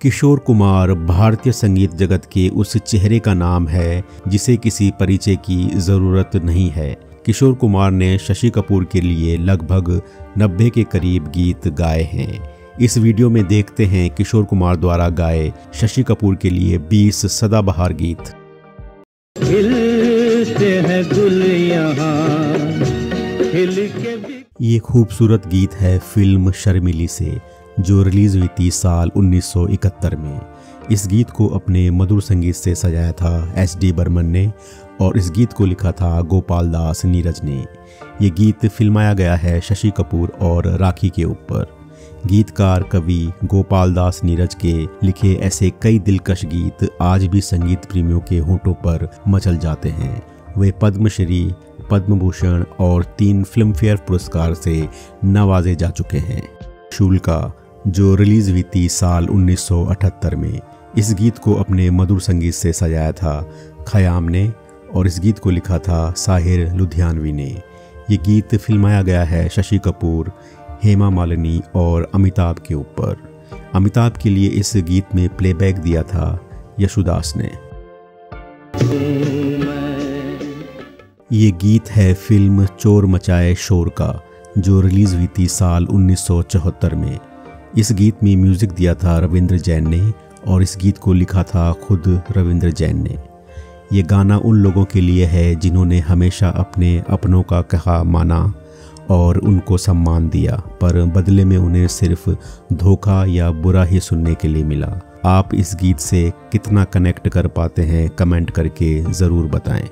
किशोर कुमार भारतीय संगीत जगत के उस चेहरे का नाम है जिसे किसी परिचय की ज़रूरत नहीं है। किशोर कुमार ने शशि कपूर के लिए लगभग 90 के करीब गीत गाए हैं। इस वीडियो में देखते हैं किशोर कुमार द्वारा गाए शशि कपूर के लिए 20 सदाबहार गीत। ये खूबसूरत गीत है फिल्म शर्मिली से, जो रिलीज हुई थी साल 1971 में। इस गीत को अपने मधुर संगीत से सजाया था एस.डी. बर्मन ने और इस गीत को लिखा था गोपाल दास नीरज ने। ये गीत फिल्माया गया है शशि कपूर और राखी के ऊपर। गीतकार कवि गोपाल दास नीरज के लिखे ऐसे कई दिलकश गीत आज भी संगीत प्रेमियों के होठों पर मचल जाते हैं। वे पद्मश्री, पद्म भूषण और 3 फिल्मफेयर पुरस्कार से नवाजे जा चुके हैं। शुल्का, जो रिलीज हुई थी साल 1978 में। इस गीत को अपने मधुर संगीत से सजाया था खयाम ने और इस गीत को लिखा था साहिर लुधियानवी ने। ये गीत फिल्माया गया है शशि कपूर, हेमा मालिनी और अमिताभ के ऊपर। अमिताभ के लिए इस गीत में प्लेबैक दिया था यशुदास ने। ये गीत है फिल्म चोर मचाए शोर का, जो रिलीज हुई थी साल 1974 में। इस गीत में म्यूजिक दिया था रविंद्र जैन ने और इस गीत को लिखा था खुद रविंद्र जैन ने। ये गाना उन लोगों के लिए है जिन्होंने हमेशा अपने अपनों का कहा माना और उनको सम्मान दिया, पर बदले में उन्हें सिर्फ धोखा या बुरा ही सुनने के लिए मिला। आप इस गीत से कितना कनेक्ट कर पाते हैं कमेंट करके ज़रूर बताएं।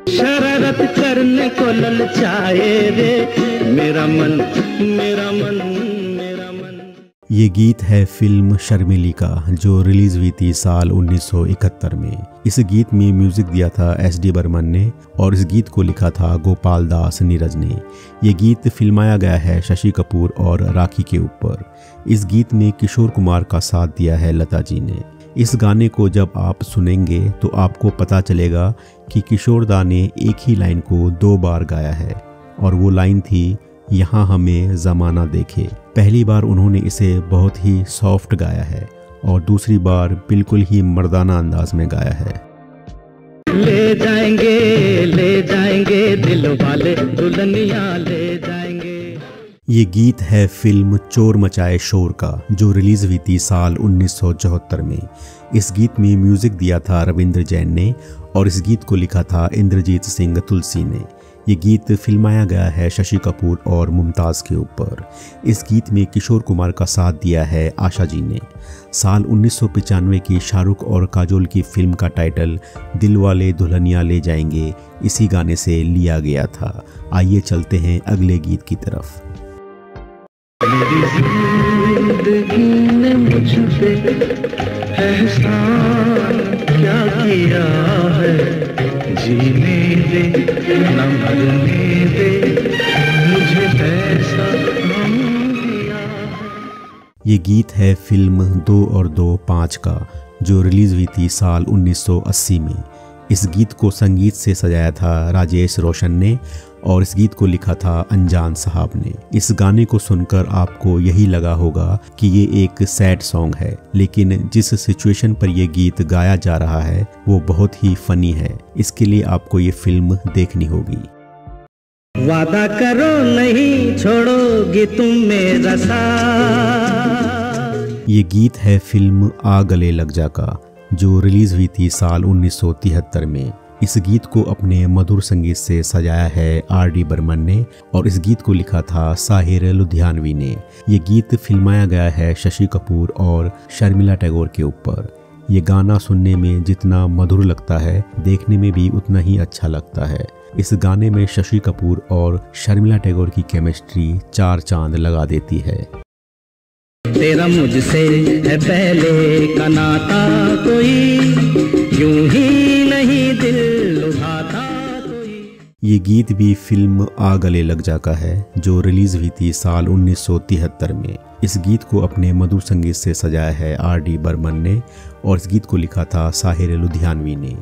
शरारत करने को ललचाए रे मेरा मन, मेरा मन, मेरा मन। ये गीत है फिल्म शर्मिली का, जो रिलीज हुई थी साल 1971 में। इस गीत में म्यूजिक दिया था एस.डी. बर्मन ने और इस गीत को लिखा था गोपाल दास नीरज ने। ये गीत फिल्माया गया है शशि कपूर और राखी के ऊपर। इस गीत में किशोर कुमार का साथ दिया है लता जी ने। इस गाने को जब आप सुनेंगे तो आपको पता चलेगा कि किशोर दा ने एक ही लाइन को 2 बार गाया है और वो लाइन थी, यहाँ हमें ज़माना देखे। पहली बार उन्होंने इसे बहुत ही सॉफ्ट गाया है और दूसरी बार बिल्कुल ही मर्दाना अंदाज में गाया है। ले जाएंगे दिल वाले दुल्हनिया ले जाएंगे। ये गीत है फिल्म चोर मचाए शोर का, जो रिलीज हुई थी साल 1974 में। इस गीत में म्यूजिक दिया था रविंद्र जैन ने और इस गीत को लिखा था इंद्रजीत सिंह तुलसी ने। ये गीत फिल्माया गया है शशि कपूर और मुमताज़ के ऊपर। इस गीत में किशोर कुमार का साथ दिया है आशा जी ने। साल 1995 की शाहरुख और काजोल की फिल्म का टाइटल दिल वाले दुल्हनिया ले जाएंगे इसी गाने से लिया गया था। आइए चलते हैं अगले गीत की तरफ। मेरी जिंदगी ने मुझ पे एहसान क्या किया है, जीने दे न मरने दे, मुझे ऐसा गम दिया है। ये गीत है फिल्म 2 और 2 5 का, जो रिलीज हुई थी साल 1980 में। इस गीत को संगीत से सजाया था राजेश रोशन ने और इस गीत को लिखा था अनजान साहब ने। इस गाने को सुनकर आपको यही लगा होगा कि ये एक सैड सॉन्ग है, लेकिन जिस सिचुएशन पर यह गीत गाया जा रहा है वो बहुत ही फनी है। इसके लिए आपको ये फिल्म देखनी होगी। वादा करो नहीं छोड़ोगे तुम मेरा साथ। ये गीत है फिल्म आ गले लग जा का, जो रिलीज हुई थी साल 1973 में। इस गीत को अपने मधुर संगीत से सजाया है आर.डी. बर्मन ने और इस गीत को लिखा था साहिर लुधियानवी ने। ये गीत फिल्माया गया है शशि कपूर और शर्मिला टैगोर के ऊपर। ये गाना सुनने में जितना मधुर लगता है, देखने में भी उतना ही अच्छा लगता है। इस गाने में शशि कपूर और शर्मिला टैगोर की केमिस्ट्री 4 चांद लगा देती है। तेरा मुझसे है पहले का नाता, कोई यूं ही नहीं दिल लुभाता कोई। ये गीत भी फिल्म आ गले लग जा का है, जो रिलीज हुई थी साल 1973 में। इस गीत को अपने मधुर संगीत से सजाया है आर.डी. बर्मन ने और इस गीत को लिखा था साहिर लुधियानवी ने।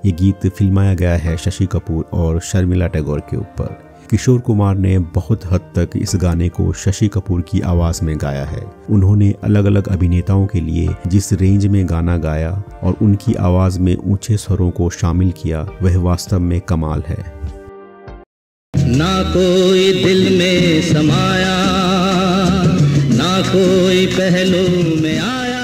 ये गीत फिल्माया गया है शशि कपूर और शर्मिला टैगोर के ऊपर। किशोर कुमार ने बहुत हद तक इस गाने को शशि कपूर की आवाज़ में गाया है। उन्होंने अलग अलग अभिनेताओं के लिए जिस रेंज में गाना गाया और उनकी आवाज़ में ऊंचे स्वरों को शामिल किया, वह वास्तव में कमाल है। ना कोई दिल में समाया, ना कोई पहलू में आया।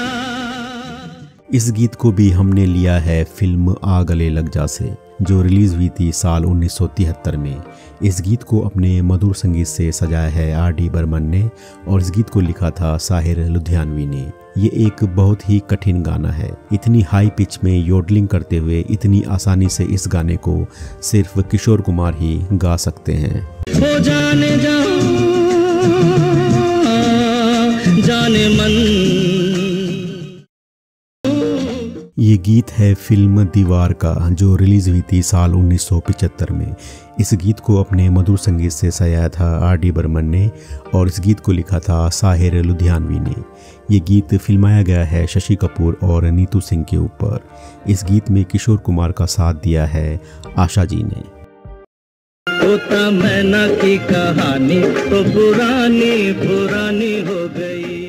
इस गीत को भी हमने लिया है फिल्म आ गले लग जा से, जो रिलीज़ हुई थी साल 1973 में। इस गीत को अपने मधुर संगीत से सजाया है आर.डी. बर्मन ने और इस गीत को लिखा था साहिर लुधियानवी ने। ये एक बहुत ही कठिन गाना है। इतनी हाई पिच में योडलिंग करते हुए इतनी आसानी से इस गाने को सिर्फ किशोर कुमार ही गा सकते हैं। हो जाने जाओ जाने मन। ये गीत है फिल्म दीवार का, जो रिलीज़ हुई थी साल 1975 में। इस गीत को अपने मधुर संगीत से सजाया था आर.डी. बर्मन ने और इस गीत को लिखा था साहिर लुधियानवी ने। ये गीत फिल्माया गया है शशि कपूर और नीतू सिंह के ऊपर। इस गीत में किशोर कुमार का साथ दिया है आशा जी ने। तोता मैना की कहानी तो पुरानी पुरानी हो गई।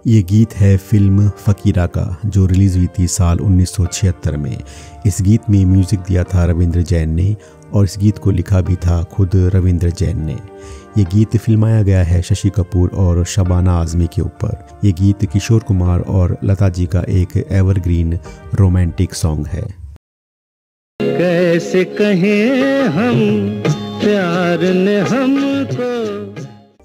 ये गीत है फिल्म फकीरा का, जो रिलीज़ हुई थी साल 1976 में। इस गीत में म्यूज़िक दिया था रविंद्र जैन ने और इस गीत को लिखा भी था खुद रविंद्र जैन ने। ये गीत फिल्माया गया है शशि कपूर और शबाना आज़मी के ऊपर। ये गीत किशोर कुमार और लता जी का एक एवरग्रीन रोमांटिक सॉन्ग है। कैसे कहें हम प्यार ने हमको।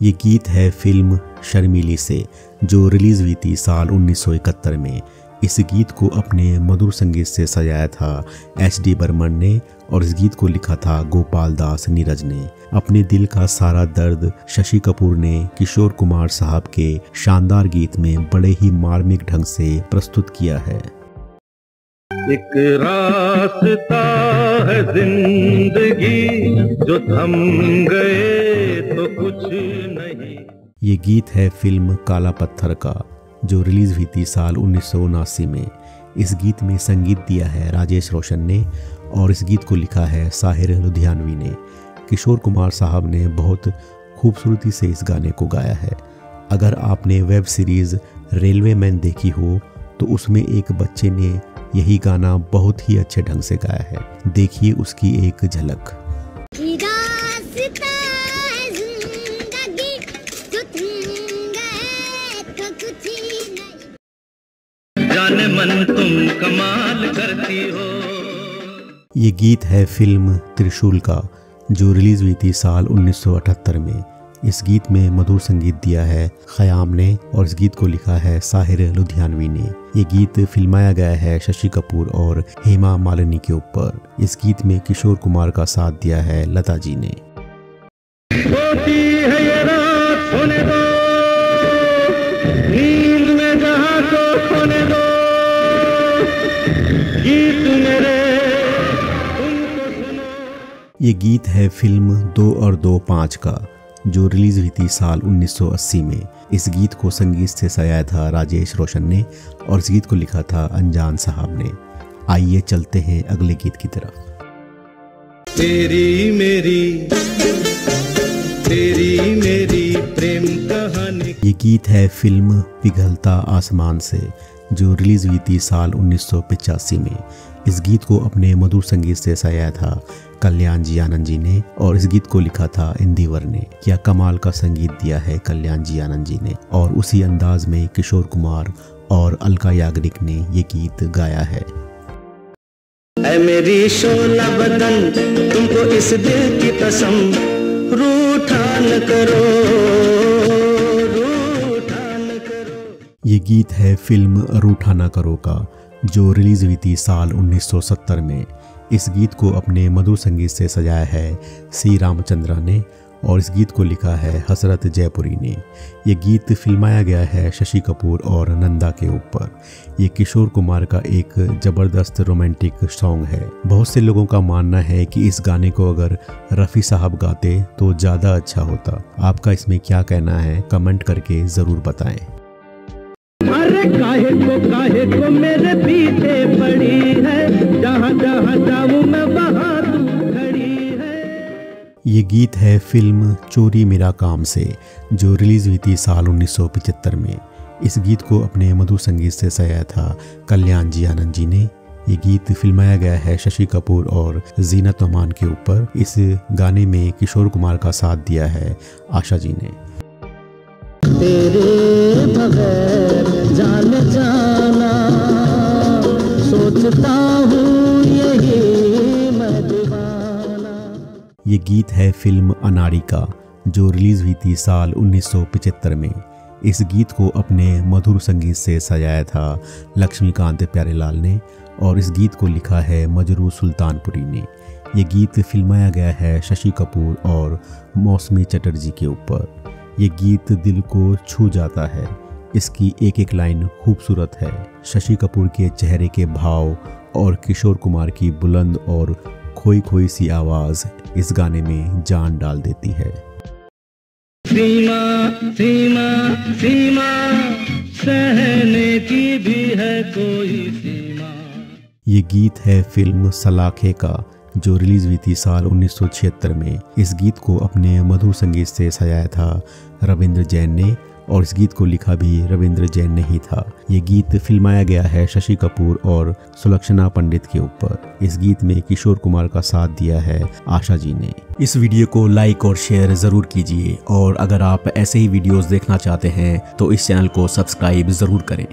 ये गीत है फिल्म शर्मीली से, जो रिलीज़ हुई थी साल 1971 में। इस गीत को अपने मधुर संगीत से सजाया था एस.डी. बर्मन ने और इस गीत को लिखा था गोपाल दास नीरज ने। अपने दिल का सारा दर्द शशि कपूर ने किशोर कुमार साहब के शानदार गीत में बड़े ही मार्मिक ढंग से प्रस्तुत किया है। एक रास्ता है जिंदगी जो थम गए तो कुछ नहीं। ये गीत है फिल्म काला पत्थर का, जो रिलीज़ हुई थी साल 1979 में। इस गीत में संगीत दिया है राजेश रोशन ने और इस गीत को लिखा है साहिर लुधियानवी ने। किशोर कुमार साहब ने बहुत खूबसूरती से इस गाने को गाया है। अगर आपने वेब सीरीज़ रेलवे मैन देखी हो तो उसमें एक बच्चे ने यही गाना बहुत ही अच्छे ढंग से गाया है। देखिए उसकी एक झलक। जाने मन तुम कमाल करती हो। ये गीत है फिल्म त्रिशूल का, जो रिलीज़ हुई थी साल 1978 में। इस गीत में मधुर संगीत दिया है खयाम ने और इस गीत को लिखा है साहिर लुधियानवी ने। ये गीत फिल्माया गया है शशि कपूर और हेमा मालिनी के ऊपर। इस गीत में किशोर कुमार का साथ दिया है लता जी ने। होती है ये रात सोने दो, नींद में जहां को खोने दो, गीत मेरे उनको सुनो। ये गीत है फिल्म 2 और 2 5 का, जो रिलीज़ हुई थी साल 1980 में। इस गीत को संगीत से सजाया था राजेश रोशन ने और इस गीत को लिखा था अनजान साहब ने। आइए चलते हैं अगले गीत की तरफ। तेरी मेरी प्रेम कहानी। ये गीत है फिल्म पिघलता आसमान से, जो रिलीज़ हुई थी साल 1985 में। इस गीत को अपने मधुर संगीत से सजाया था कल्याण जी आनंद जी ने और इस गीत को लिखा था इंदिवर ने। क्या कमाल का संगीत दिया है कल्याण जी आनंद जी ने और उसी अंदाज में किशोर कुमार और अलका याग्निक ने ये गीत गाया है। ऐ मेरी शोला बदन तुमको इस दिल की कसम रूठा न करो, रूठा न करो। ये गीत है फिल्म रूठा न करो का, जो रिलीज़ हुई थी साल 1970 में। इस गीत को अपने मधुर संगीत से सजाया है सी रामचंद्रा ने और इस गीत को लिखा है हसरत जयपुरी ने। ये गीत फिल्माया गया है शशि कपूर और नंदा के ऊपर। ये किशोर कुमार का एक ज़बरदस्त रोमांटिक सॉन्ग है। बहुत से लोगों का मानना है कि इस गाने को अगर रफ़ी साहब गाते तो ज़्यादा अच्छा होता। आपका इसमें क्या कहना है, कमेंट करके ज़रूर बताएं। अरे काहे को मेरे पीछे पड़ी है, जहाँ जहाँ जाऊँ मैं वहाँ तू खड़ी है। ये गीत है फिल्म चोरी मेरा काम से, जो रिलीज़ हुई थी साल 1975 में। इस गीत को अपने मधुर संगीत से सजाया था कल्याण जी आनंद जी ने। ये गीत फिल्माया गया है शशि कपूर और जीनत अमान के ऊपर। इस गाने में किशोर कुमार का साथ दिया है आशा जी ने। तेरे बगैर जान जाना सोचता हूँ यही मैं दीवाना। ये गीत है फिल्म अनाड़ी का, जो रिलीज हुई थी साल 1975 में। इस गीत को अपने मधुर संगीत से सजाया था लक्ष्मीकांत प्यारेलाल ने और इस गीत को लिखा है मजरू सुल्तानपुरी ने। ये गीत फिल्माया गया है शशि कपूर और मौसमी चटर्जी के ऊपर। ये गीत दिल को छू जाता है। इसकी एक एक लाइन खूबसूरत है। शशि कपूर के चेहरे के भाव और किशोर कुमार की बुलंद और खोई खोई सी आवाज़ इस गाने में जान डाल देती है। सीमा सीमा सीमा सहने की भी है कोई सीमा। ये गीत है फिल्म सलाखे का, जो रिलीज हुई थी साल 1976 में। इस गीत को अपने मधुर संगीत से सजाया था रविंद्र जैन ने और इस गीत को लिखा भी रविंद्र जैन ने ही था। ये गीत फिल्माया गया है शशि कपूर और सुलक्षणा पंडित के ऊपर। इस गीत में किशोर कुमार का साथ दिया है आशा जी ने। इस वीडियो को लाइक और शेयर ज़रूर कीजिए और अगर आप ऐसे ही वीडियोस देखना चाहते हैं तो इस चैनल को सब्सक्राइब ज़रूर करें।